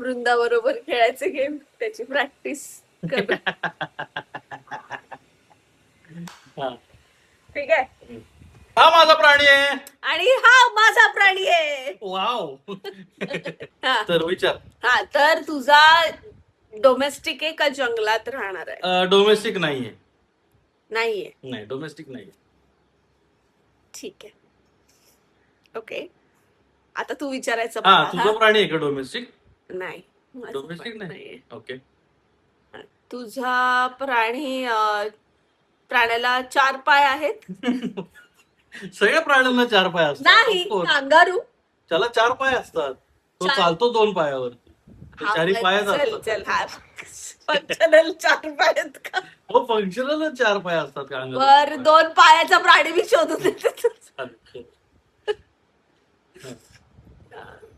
वृंदाबरोबर खेळायचे गेम त्याची प्रॅक्टिस कर. ठीक आहे. हा माझा प्राणी आहे आणि हा माझा प्राणी आहे. वाव. हा. तर विचार. हा तर तुझा डोमेस्टिक आहे का जंगलात राहणार आहे? डोमेस्टिक नाहीये. नाहीये. नाही डोमेस्टिक नाहीये. ठीक आहे. ओके आता तू विचारायचं हा मला. तुझा प्राणी आहे का डोमेस्टिक? नाही माझा डोमेस्टिक प्राणी नाही. नाहीये. ओके. तुझा प्राणी प्राण्याला 4 पाय आहेत? सगळ्या प्राण्यांना 4 पाय असतात. नाही Of course. कांगारू. त्याला 4 पाय असतात. तो चार- चालतो 2 पायावर. हा, चारी पायच चल असतात. चल हा फंक्शनल 4 पाय आहेत का? हो फंक्शनल 4 पाय असतात का? बर 2 पायाचा प्राणी मी शोधून देते.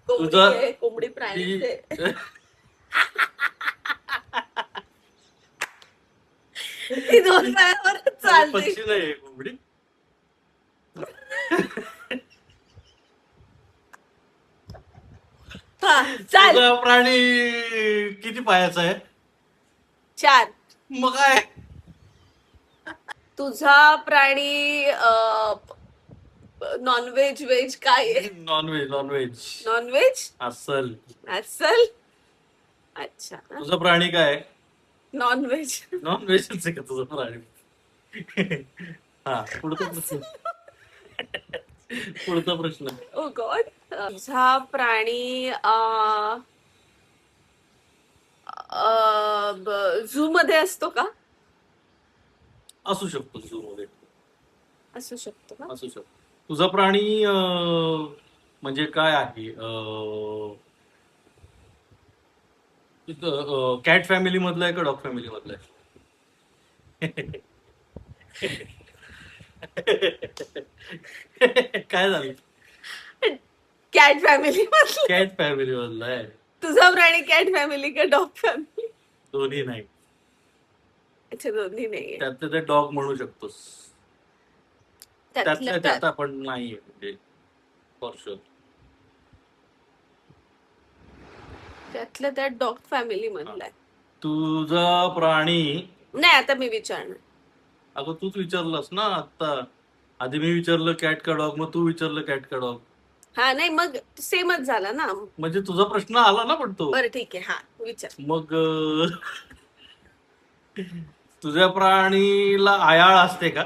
तुझा- कोंबडी प्राणी ती 2 पायावर चालते. पक्षी नाही कोंबडी. चाल तुझा प्राणी किती पायाचा आहे? 4. मग काय? तुझा प्राणी नॉनव्हेज व्हेज काय आहे? नॉनव्हेज. नॉनव्हेज अस्सल. अस्सल. अच्छा तुझा प्राणी काय? नॉनव्हेज. नॉनव्हेजच आहे का तुझा प्राणी? हा पुढचा प्रश्न. ओ गॉड. तुझा प्राणी झू मध्ये असतो का? असू शकतो झू मध्ये. असू शकतो का? असू शकतो. तुझा प्राणी म्हणजे काय आहे? कॅट फॅमिली मधला आहे का डॉग फॅमिली मधला आहे? काय झालं? Cat family. कॅट फॅमिली मधला आहे. तुझा प्राणी कॅट फॅमिली का डॉग फॅमिली? दोन्ही नाही. अच्छा दोन्ही नाहीये. त्यातलं ते डॉग म्हणू शकतोस. त्यातल्या त्यातल्या त्यात आपण नाहीये म्हणजे फॉर शुअर. त्यातल्या त्यात डॉग फॅमिली मधला आहे. तुझा प्राणी. नाही आता मी विचारणार. अगं तूच विचारलंस ना आता. आधी मी विचारलं कॅट का डॉग, मग तू विचारलं कॅट का डॉग. हा नाही मग सेमच झाला ना. म्हणजे तुझा प्रश्न आला ना पण तो. बरं ठीक आहे. हा विचार. मग तुझ्या प्राणीला आयाळ असते का?